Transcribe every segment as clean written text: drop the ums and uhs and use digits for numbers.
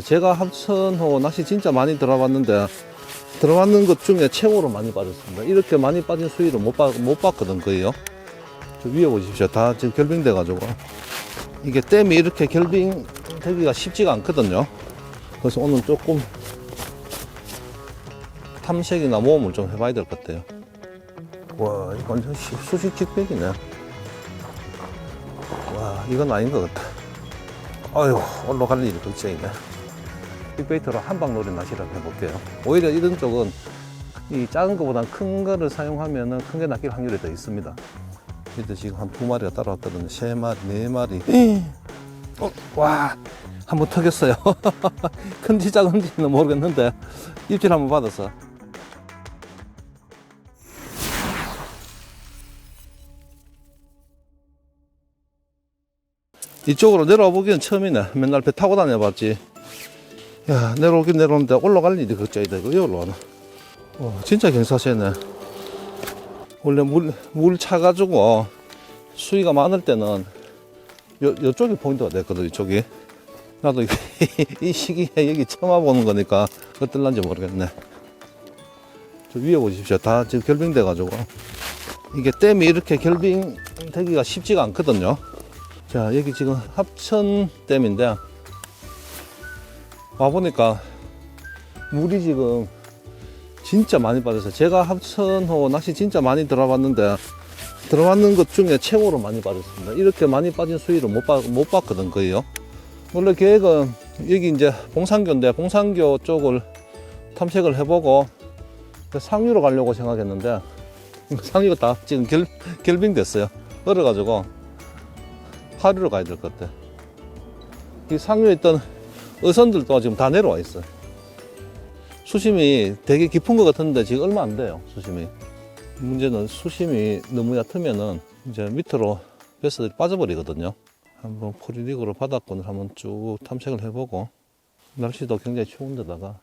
제가 합천호 낚시 진짜 많이 들어봤는데 들어봤는 것 중에 최고로 많이 빠졌습니다. 이렇게 많이 빠진 수위를 못 봤거든 거의요. 저 위에 보십시오. 다 지금 결빙돼 가지고 이게 댐이 이렇게 결빙되기가 쉽지가 않거든요. 그래서 오늘 조금 탐색이나 모험을 좀 해봐야 될 것 같아요. 와, 이거 완전 수직 직백이네. 와, 이건 아닌 것 같다. 아유, 올라갈 일이 걱정이네. 빅베이터로 한방놀이 낚시를 해볼게요. 오히려 이런 쪽은 이 작은 것보다 큰 거를 사용하면 큰 게 낚일 확률이 더 있습니다. 밑에 지금 한 2마리가 따라왔거든요. 3마리, 4마리. 와, 한번 터겠어요. 큰지 작은지는 모르겠는데 입질 한번 받았어. 이쪽으로 내려와 보기엔 처음이네. 맨날 배 타고 다녀봤지. 야, 내려오긴 내려오는데 올라갈 일이 걱정이다. 이거 올라가나. 진짜 경사세네. 원래 물 차가지고 수위가 많을 때는 요쪽이 포인트가 됐거든. 이쪽이. 나도 이 시기에 여기 처음 와보는 거니까 어떨란지 모르겠네. 저 위에 보십시오. 다 지금 결빙돼 가지고 이게 댐이 이렇게 결빙되기가 쉽지가 않거든요. 자, 여기 지금 합천댐인데 와보니까 물이 지금 진짜 많이 빠졌어요. 제가 합천호 낚시 진짜 많이 들어봤는데 들어봤는 것 중에 최고로 많이 빠졌습니다. 이렇게 많이 빠진 수위를 못 봤거든 거의요. 원래 계획은 여기 이제 봉산교인데 봉산교 쪽을 탐색을 해보고 상류로 가려고 생각했는데 상류가 다 지금 결빙됐어요. 얼어가지고 하류로 가야 될 것 같아. 이 상류에 있던 어선들도 지금 다 내려와 있어요. 수심이 되게 깊은 것 같은데 지금 얼마 안 돼요. 수심이. 문제는 수심이 너무 얕으면은 이제 밑으로 베스들이 빠져버리거든요. 한번 포리릭으로 바닥권을 한번 쭉 탐색을 해보고, 날씨도 굉장히 추운 데다가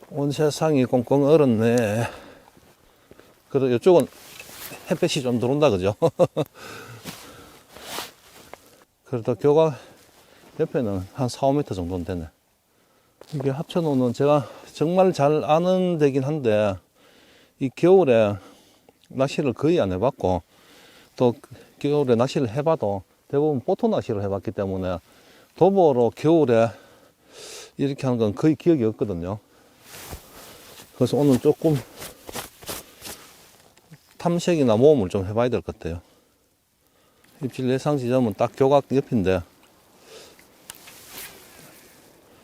온 세상이 꽁꽁 얼었네. 그래도 이쪽은 햇볕이 좀 들어온다 그죠? 그래도 교각 옆에는 한 4, 5m 정도는 되네. 이게 합천호는 제가 정말 잘 아는 데긴 한데 이 겨울에 낚시를 거의 안 해봤고 또 겨울에 낚시를 해봐도 대부분 보트 낚시를 해봤기 때문에 도보로 겨울에 이렇게 하는 건 거의 기억이 없거든요. 그래서 오늘 조금 탐색이나 모험을 좀 해봐야 될 것 같아요. 입질 예상 지점은 딱 교각 옆인데,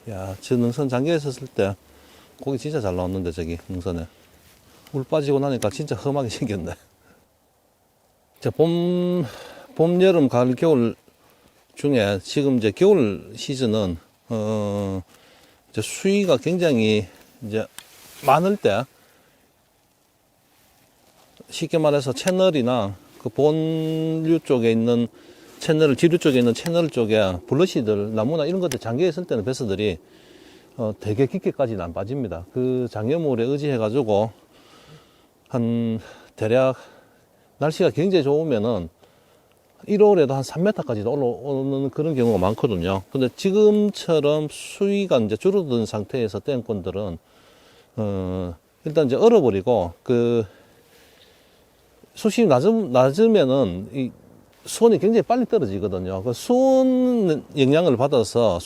야, 저 능선 장계에 섰을 때 고기 진짜 잘 나왔는데 저기 능선에 물 빠지고 나니까 진짜 험하게 생겼네. 자, 봄, 여름, 가을, 겨울 중에 지금 이제 겨울 시즌은 이제 수위가 굉장히 이제 많을 때, 쉽게 말해서 채널이나 그 본류 쪽에 있는 채널, 지류 쪽에 있는 채널 쪽에 블러시들, 나무나 이런 것들 장기에 있을 때는 베스들이 되게 깊게까지는 안 빠집니다. 그 장애물에 의지해가지고 한 대략 날씨가 굉장히 좋으면은 1월에도 한 3m까지도 올라오는 그런 경우가 많거든요. 근데 지금처럼 수위가 이제 줄어든 상태에서 댐권들은 일단 이제 얼어버리고 그 수심이 낮으면은 이 수온이 굉장히 빨리 떨어지거든요. 그 수온 영향을 받아서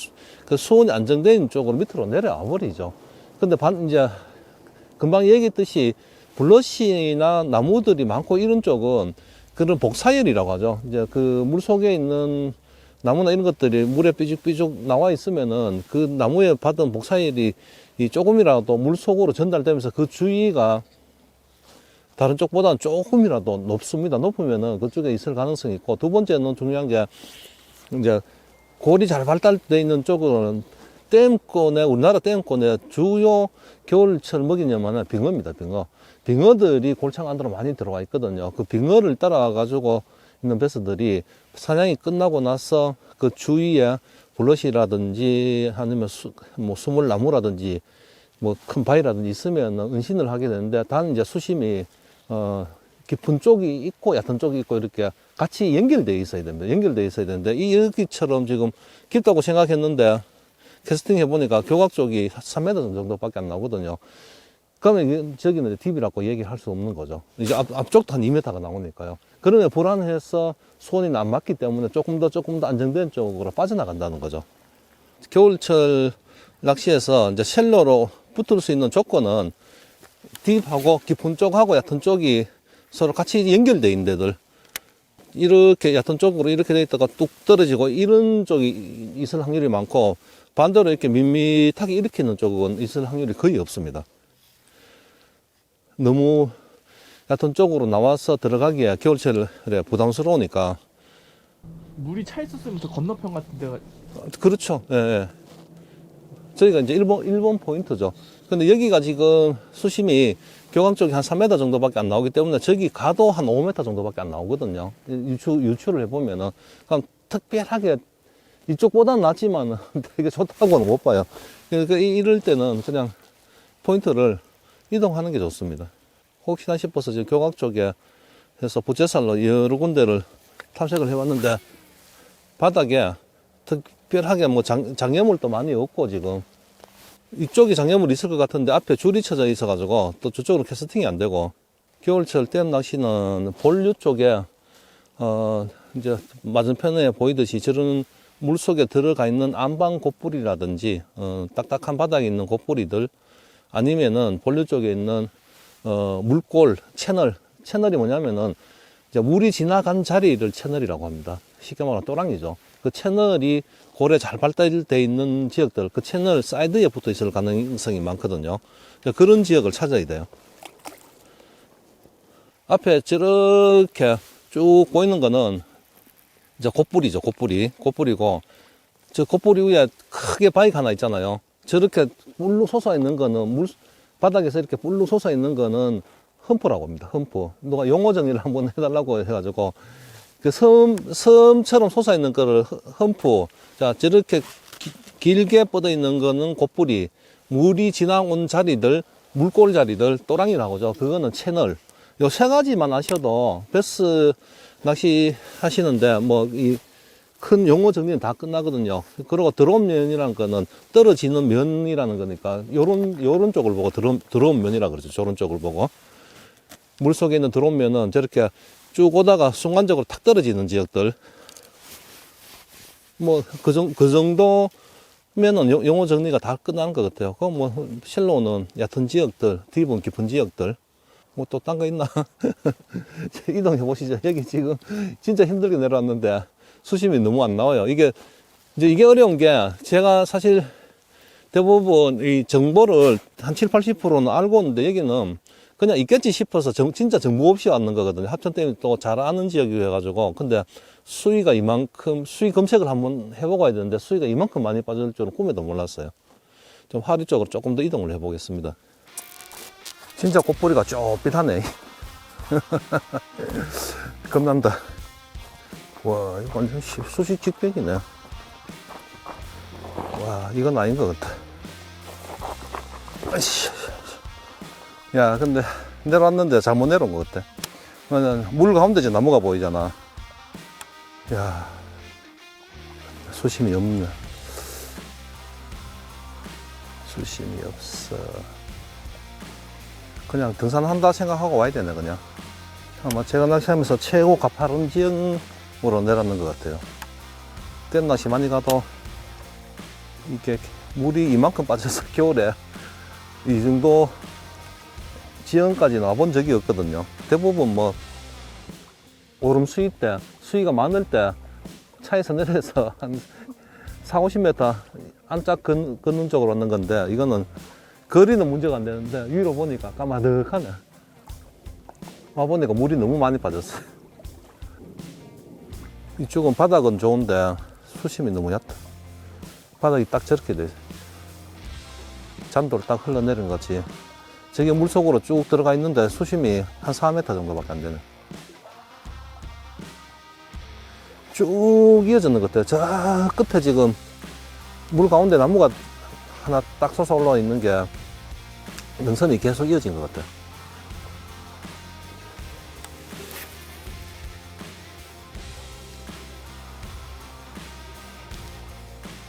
그 수온이 안정된 쪽으로 밑으로 내려와 버리죠. 근데 이제 금방 얘기했듯이 블러시나 나무들이 많고 이런 쪽은 그런 복사열이라고 하죠. 이제 그 물 속에 있는 나무나 이런 것들이 물에 삐죽삐죽 나와 있으면은 그 나무에 받은 복사열이 조금이라도 물 속으로 전달되면서 그 주위가 다른 쪽보다는 조금이라도 높습니다. 높으면은 그쪽에 있을 가능성이 있고, 두 번째는 중요한 게, 이제, 골이 잘 발달되어 있는 쪽으로는 댐권에, 우리나라 댐권에 주요 겨울철 먹이냐면은 빙어입니다, 빙어. 빙어들이 골창 안으로 많이 들어와 있거든요. 그 빙어를 따라가지고 있는 베스들이 사냥이 끝나고 나서 그 주위에 블러시라든지 아니면 수물나무라든지 뭐 큰 바위라든지 있으면 은신을 하게 되는데, 단 이제 수심이 깊은 쪽이 있고 얕은 쪽이 있고 이렇게 같이 연결되어 있어야 됩니다. 연결되어 있어야 되는데, 이 여기처럼 지금 깊다고 생각했는데 캐스팅 해보니까 교각 쪽이 3m 정도밖에 안 나오거든요. 그러면 저기는 DB라고 얘기할 수 없는 거죠. 이제 앞쪽도 한 2m가 나오니까요. 그러면 불안해서 손이 안 맞기 때문에 조금 더 안정된 쪽으로 빠져나간다는 거죠. 겨울철 낚시에서 이제 셀러로 붙을 수 있는 조건은 딥하고 깊은 쪽하고 얕은 쪽이 서로 같이 연결되어 있는 데들, 이렇게 얕은 쪽으로 이렇게 돼 있다가 뚝 떨어지고 이런 쪽이 있을 확률이 많고, 반대로 이렇게 밋밋하게 이렇게 있는 쪽은 있을 확률이 거의 없습니다. 너무 얕은 쪽으로 나와서 들어가기에 겨울철에 부담스러우니까. 물이 차 있었으면 저 건너편 같은 데가. 그렇죠. 예, 예. 저희가 이제 일본 포인트죠. 근데 여기가 지금 수심이 교강 쪽이 한 3m 정도밖에 안 나오기 때문에 저기 가도 한 5m 정도밖에 안 나오거든요. 유추를 해보면은. 그럼 특별하게 이쪽보다는 낫지만 되게 좋다고는 못 봐요. 그러니까 이럴 때는 그냥 포인트를 이동하는 게 좋습니다. 혹시나 싶어서 지금 교각 쪽에 해서 부채살로 여러 군데를 탐색을 해봤는데 바닥에 특별하게 뭐 장애물도 많이 없고, 지금 이쪽이 장애물이 있을 것 같은데 앞에 줄이 쳐져 있어 가지고 또 저쪽으로 캐스팅이 안 되고, 겨울철 댐 낚시는 본류 쪽에 이제 맞은편에 보이듯이 저런 물 속에 들어가 있는 안방 곶뿌리라든지 딱딱한 바닥에 있는 곶뿌리들, 아니면은 본류 쪽에 있는 물골 채널이 뭐냐면은 이제 물이 지나간 자리를 채널이라고 합니다. 쉽게 말하면 또랑이죠. 그 채널이 고래 잘 발달되어 있는 지역들, 그 채널 사이드에 붙어 있을 가능성이 많거든요. 그런 지역을 찾아야 돼요. 앞에 저렇게 쭉 보이는 거는 이제 곶뿌리죠. 곶뿌리고, 저 곶뿌리 위에 크게 바위가 하나 있잖아요. 저렇게 뿔로 솟아 있는 거는 바닥에서 이렇게 뿔로 솟아 있는 거는 흠프라고 합니다. 흠프. 누가 용어 정리를 한번 해달라고 해가지고, 그 섬처럼 솟아 있는 거를 흠프. 자, 저렇게 길게 뻗어 있는 거는 곶뿌리. 물이 지나온 자리들, 물골 자리들, 또랑이라고 하죠. 그거는 채널. 요 세 가지만 아셔도 베스 낚시 하시는데 이 큰 용어 정리는 다 끝나거든요. 그리고 드론 면이라는 거는 떨어지는 면이라는 거니까 요런 쪽을 보고 드론 면이라 그러죠. 저런 쪽을 보고. 물 속에 있는 드론 면은 저렇게 쭉 오다가 순간적으로 탁 떨어지는 지역들. 그 정도면은 용어 정리가 다 끝난 것 같아요. 그럼 쉘로우는 얕은 지역들, 딥은 깊은 지역들. 또 딴 거 있나? 이동해 보시죠. 여기 지금 진짜 힘들게 내려왔는데 수심이 너무 안 나와요. 이게 어려운 게, 제가 사실 대부분 이 정보를 한 7, 80%는 알고 있는데 여기는 그냥 있겠지 싶어서 진짜 정보 없이 왔는 거거든요. 합천댐이 또 잘 아는 지역이어가지고. 근데 수위가 이만큼, 수위 검색을 한번 해보고 와야 되는데 수위가 이만큼 많이 빠질 줄은 꿈에도 몰랐어요. 좀 하류 쪽으로 조금 더 이동을 해보겠습니다. 진짜 곶뿌리가 좁빗하네. 겁난다. 와, 이거 완전 수시 직벽이네. 와, 이건 아닌 것 같다. 아이씨. 야, 근데 내려왔는데 잘못 내려온 것 같아. 물 가운데 이제 나무가 보이잖아. 야, 수심이 없네. 수심이 없어. 그냥 등산한다 생각하고 와야 되네, 그냥. 아마 제가 낚시하면서 최고 가파른 지형으로 내렸는 것 같아요. 댐 낚시 많이 가도 이게 물이 이만큼 빠져서 겨울에 이 정도 지형까지 나와본 적이 없거든요. 대부분 오름 수위 때, 수위가 많을 때 차에서 내려서 한 4, 50m 안짝 걷는 쪽으로 왔는 건데, 이거는 거리는 문제가 안 되는데 위로 보니까 까마득하네. 와보니까 물이 너무 많이 빠졌어요. 이쪽은 바닥은 좋은데 수심이 너무 얕다. 바닥이 딱 저렇게 돼. 잔돌 딱 흘러내린 것 같이. 저게 물속으로 쭉 들어가 있는데 수심이 한 4m 정도밖에 안 되네. 쭉 이어지는 것 같아요. 저 끝에 지금 물 가운데 나무가 하나 딱 솟아 올라와 있는 게 능선이 계속 이어진 것 같아요.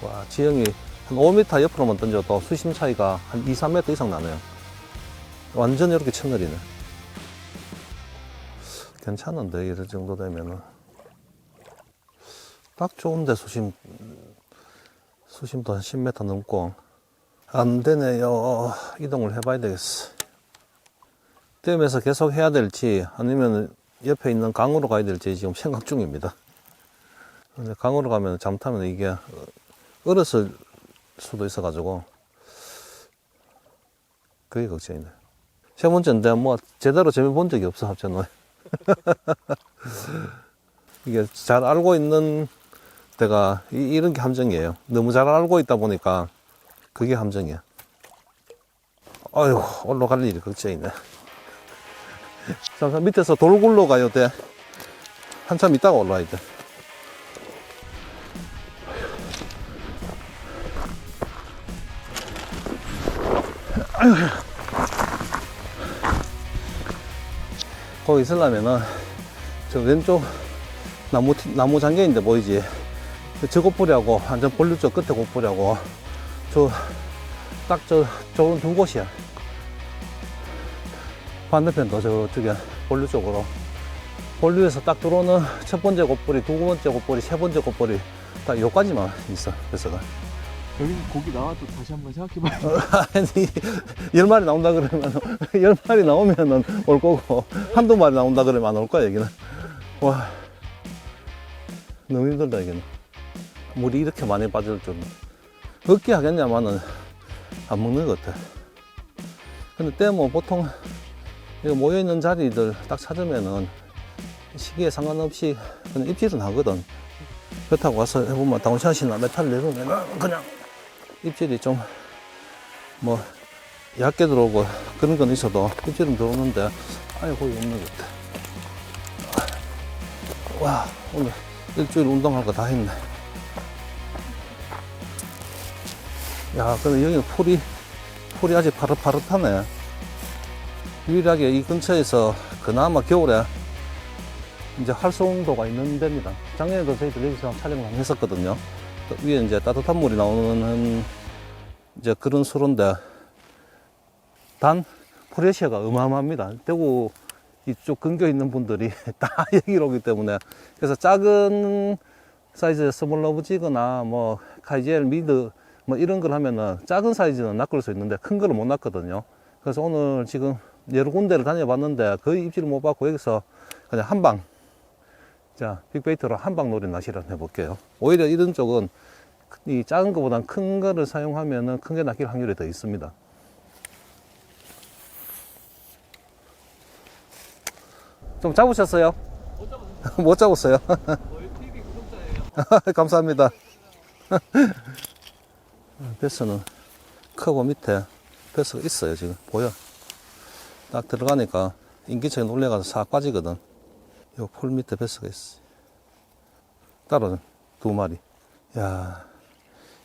와, 지형이 한 5m 옆으로만 던져도 수심 차이가 한 2, 3m 이상 나네요. 완전 이렇게 채널이네. 괜찮은데, 이럴 정도 되면은. 딱 좋은데, 수심도 한 10m 넘고. 안 되네요. 이동을 해봐야 되겠어. 댐에서 계속 해야 될지, 아니면 옆에 있는 강으로 가야 될지 지금 생각 중입니다. 근데 강으로 가면 잘못하면 이게 얼었을 수도 있어가지고, 그게 걱정이네. 세 번째인데, 뭐, 제대로 재미 본 적이 없어, 합천은. 이게 잘 알고 있는 데가, 이런 게 함정이에요. 너무 잘 알고 있다 보니까, 그게 함정이야. 아이고, 올라갈 일이 걱정이네. 잠깐 밑에서 돌 굴러가야 돼. 한참 있다가 올라와야 돼. 아이고. 거기 있으려면은, 저 왼쪽 나무 장계인데 보이지? 저 고뿌리하고, 완전 본류 쪽 끝에 고뿌리하고, 딱 좋은 두 곳이야. 반대편도 저쪽에 본류 쪽으로. 본류에서 딱 들어오는 첫 번째 고뿌리, 두 번째 고뿌리, 세 번째 고뿌리, 딱 요까지만 있어, 그래서가. 여기는 고기 나와도 다시 한번 생각해봐요. 아니, 10마리 나온다 그러면, 10마리 나오면은 올 거고, 한두 마리 나온다 그러면 안 올 거야, 여기는. 와, 너무 힘들다, 여기는. 물이 이렇게 많이 빠질 줄은. 먹기 하겠냐마는 안 먹는 것 같아. 근데 때 뭐 보통, 이거 모여있는 자리들 딱 찾으면은, 시기에 상관없이 그냥 입질은 하거든. 그렇다고 와서 해보면 다운샷이나 메탈 내보면 그냥 입질이 좀 뭐 얕게 들어오고 그런 건 있어도 입질은 들어오는데 아예 거의 없는 것 같아. 와, 오늘 일주일 운동할 거 다 했네. 야, 근데 여기는 풀이 아직 파릇파릇하네. 유일하게 이 근처에서 그나마 겨울에 이제 활성도가 있는 데입니다. 작년에도 저희들 여기서 촬영을 한번 했었거든요. 위에 이제 따뜻한 물이 나오는 이제 그런 수로인데, 단 프레셔가 어마어마합니다. 대구 이쪽 근교에 있는 분들이 다 여기로 오기 때문에, 그래서 작은 사이즈의 스몰러브지거나 뭐 카이젤 미드 뭐 이런 걸 하면은 작은 사이즈는 낚을 수 있는데 큰 거를 못 낚거든요. 그래서 오늘 지금 여러 군데를 다녀봤는데 거의 입질을 못 받고 여기서 그냥 한 방, 자, 빅베이트로 한방 놀이 낚시를 해볼게요. 오히려 이런 쪽은 이 작은 것보단 큰 거를 사용하면은 큰 게 낚일 확률이 더 있습니다. 좀 잡으셨어요? 못 잡았어요. 못 잡았어요. TV 구독자예요. 감사합니다. 베스는 크고 밑에 베스가 있어요. 지금 보여. 딱 들어가니까 인기척이 올라가서 싹 빠지거든. 요 풀 밑에 베스가 있어. 따로는 2마리. 야,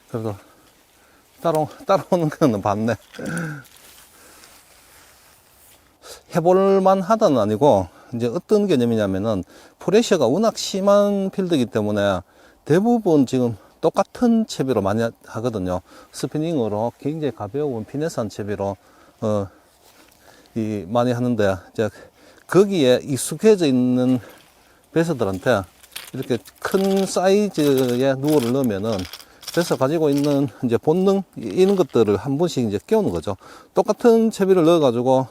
그래도 따라오는 거는 봤네. 해볼만 하다는 아니고, 이제 어떤 개념이냐면은, 프레셔가 워낙 심한 필드이기 때문에 대부분 지금 똑같은 채비로 많이 하거든요. 스피닝으로 굉장히 가벼운 피네스한 채비로, 많이 하는데, 이제 거기에 익숙해져 있는 배서들한테 이렇게 큰 사이즈의 누어를 넣으면은 배서 가지고 있는 이제 본능 이런 것들을 한 번씩 이제 깨우는 거죠. 똑같은 채비를 넣어가지고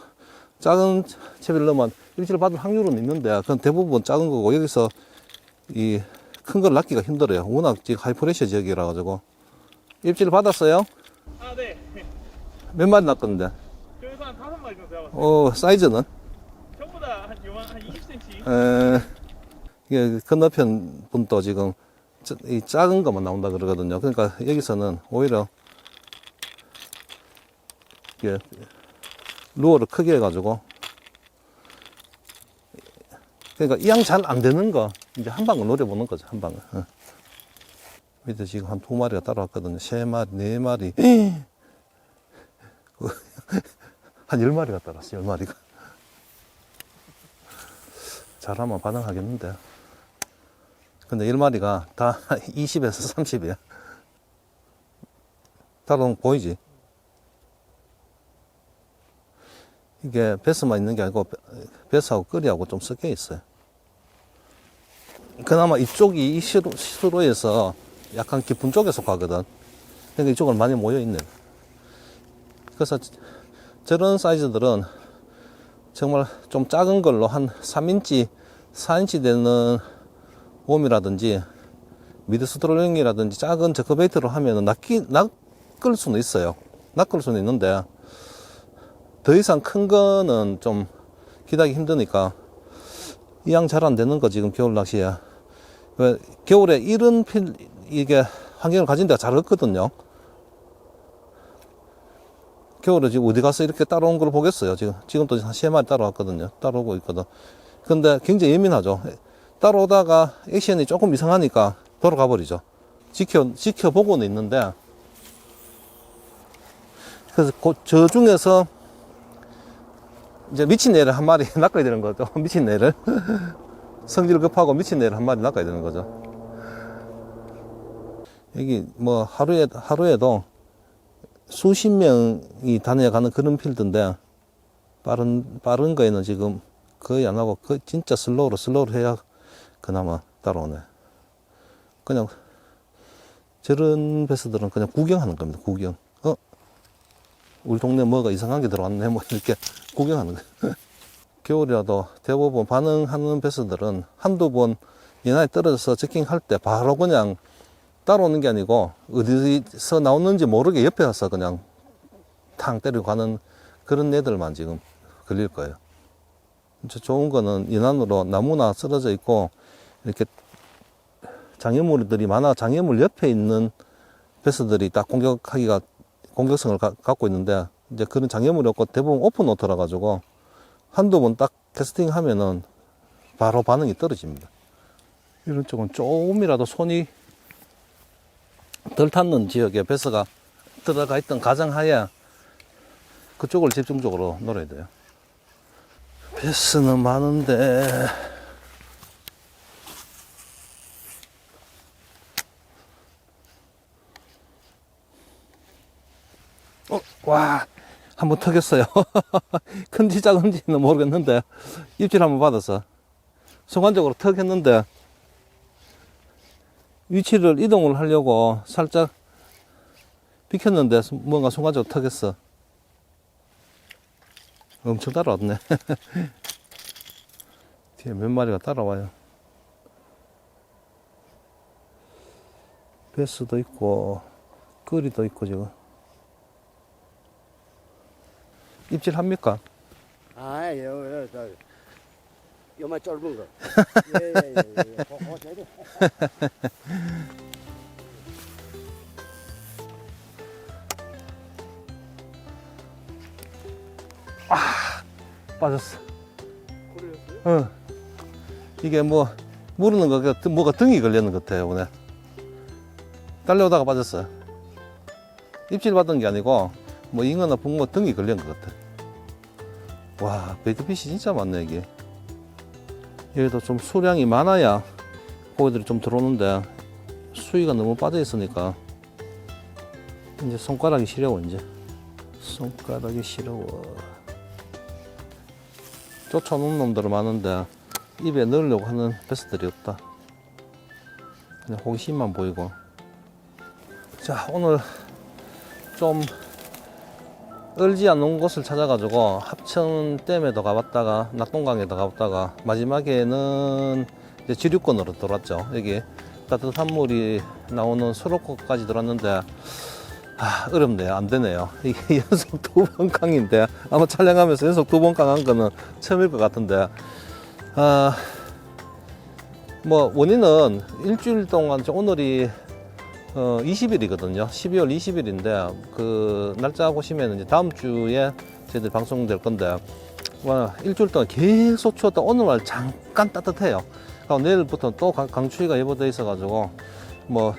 작은 채비를 넣으면 입질을 받을 확률은 있는데 그건 대부분 작은 거고 여기서 이 큰 걸 낚기가 힘들어요. 워낙 지금 하이프레셔 지역이라 가지고 입질을 받았어요? 아, 네. 몇 마리 낚았는데? 그래서 한 5마리 정도 잡았어요. 사이즈는? 전부 다 한 20cm. 이게 건너편 분도 지금 이 작은 것만 나온다 그러거든요. 그러니까 여기서는 오히려 이게 루어를 크게 해가지고 그러니까 이왕 잘 안 되는 거 이제 한 방을 노려보는 거죠. 한 방을. 밑에 지금 한 2마리가 따라왔거든요. 3마리, 4마리. 한 10마리가 따라왔어. 10마리가. 잘하면 반응하겠는데. 근데 1마리가 다 20에서 30이야. 따라오는 거 보이지? 이게 베스만 있는 게 아니고 베스하고 끄리하고 좀 섞여 있어요. 그나마 이쪽이 이 시로에서 약간 깊은 쪽에 속하거든. 그러니까 이쪽은 많이 모여 있네. 그래서 저런 사이즈들은 정말 좀 작은 걸로 한 3인치, 4인치 되는 웜이라든지 미드 스트롤링이라든지 작은 저크베이트로 하면 낚을 수는 있어요. 낚을 수는 있는데 더 이상 큰 거는 좀 기다리기 힘드니까 이양 잘 안 되는 거 지금 겨울 낚시에. 왜 겨울에 이런 이게 환경을 가진 데가 잘 없거든요. 겨울에 지금 어디 가서 이렇게 따라온 걸 보겠어요. 지금도 한 3마리 따라왔거든요. 따라오고 있거든. 근데 굉장히 예민하죠. 따라오다가 액션이 조금 이상하니까 돌아가 버리죠. 지켜보고는 있는데, 그래서 저 중에서 이제 미친 애를 한 마리 낚아야 되는 거죠. 미친 애를. 성질 급하고 미친 애를 한 마리 낚아야 되는 거죠. 여기 뭐 하루에도 수십 명이 다녀가는 그런 필드인데, 빠른 거에는 지금 거의 안 하고, 진짜 슬로우로 해야 그나마 따라오네. 그냥, 저런 베스들은 그냥 구경하는 겁니다, 구경. 우리 동네 뭐가 이상한 게 들어왔네, 뭐, 이렇게 구경하는 거예요. 겨울이라도 대부분 반응하는 베스들은 한두 번 연안에 떨어져서 저킹할 때 바로 그냥 따라오는 게 아니고 어디서 나오는지 모르게 옆에 가서 그냥 탕 때리고 가는 그런 애들만 지금 걸릴 거예요. 좋은 거는 연안으로 나무나 쓰러져 있고 이렇게 장애물들이 많아 장애물 옆에 있는 베스들이 딱 공격성을 갖고 있는데 이제 그런 장애물이 없고 대부분 오픈 워터라 가지고 한두 번 딱 캐스팅 하면은 바로 반응이 떨어집니다. 이런 쪽은 조금이라도 손이 덜 탔는 지역에 베스가 들어가 있던 가정하에 그쪽을 집중적으로 노려야 돼요. 베스는 많은데 와 한번 턱였어요. 큰지 작은지는 모르겠는데 입질 한번 받았어. 순간적으로 턱 했는데 위치를 이동을 하려고 살짝 비켰는데 뭔가 순간적으로 턱했어. 엄청 따라왔네. 뒤에 몇 마리가 따라와요. 베스도 있고 거리도 있고 지금. 입질합니까? 요만 짧은 거. 빠졌어. 그래였어요? 이게 뭐 무르는 거 뭐가 등이 걸리는 것 같아요. 오늘 달려오다가 빠졌어요. 입질 받은 게 아니고 뭐 잉어나 붕어 등이 걸린 것 같아. 와, 베이트핏이 진짜 많네 이게. 여기도 좀 수량이 많아야 고기들이 좀 들어오는데 수위가 너무 빠져 있으니까 이제 손가락이 시려워. 이제 손가락이 시려워. 쫓아오는 놈들은 많은데 입에 넣으려고 하는 베스들이 없다. 그냥 호기심만 보이고. 자, 오늘 좀 얼지 않는 곳을 찾아가지고 합천댐에도 가봤다가 낙동강에도 가봤다가 마지막에는 이제 지류권으로 돌았죠. 여기 따뜻한 물이 나오는 수록곡까지 들었는데 어렵네요. 안 되네요. 이게 연속 2번 강인데 아마 촬영하면서 연속 2번 강한 거는 처음일 것 같은데 뭐 원인은 일주일 동안 오늘이 20일이거든요. 12월 20일인데 그 날짜 보시면 이제 다음 주에 저희들 방송될 건데 와, 일주일 동안 계속 추웠다. 오늘 잠깐 따뜻해요. 내일부터 또 강추위가 예보돼 있어가지고 뭐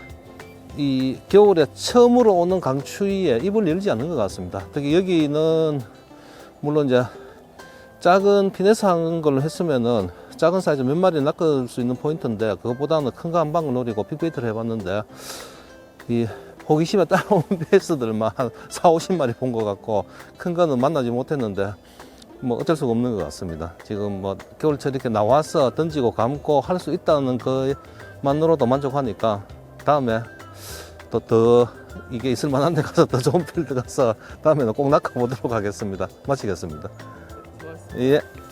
이 겨울에 처음으로 오는 강추위에 입을 열지 않는 것 같습니다. 특히 여기는 물론 이제 작은 피네스 한 걸로 했으면은 작은 사이즈 몇 마리 낚을 수 있는 포인트인데 그것보다는 큰 거 한 방을 노리고 빅베이트를 해봤는데 이 호기심에 따라온 베스들만 한 4, 50마리 본 것 같고 큰 거는 만나지 못했는데 뭐 어쩔 수가 없는 것 같습니다. 지금 뭐 겨울철 이렇게 나와서 던지고 감고 할 수 있다는 것만으로도 만족하니까 다음에 또 더 이게 있을 만한 데 가서 더 좋은 필드 가서 다음에는 꼭 낚아보도록 하겠습니다. 마치겠습니다. 수고하셨습니다. 예.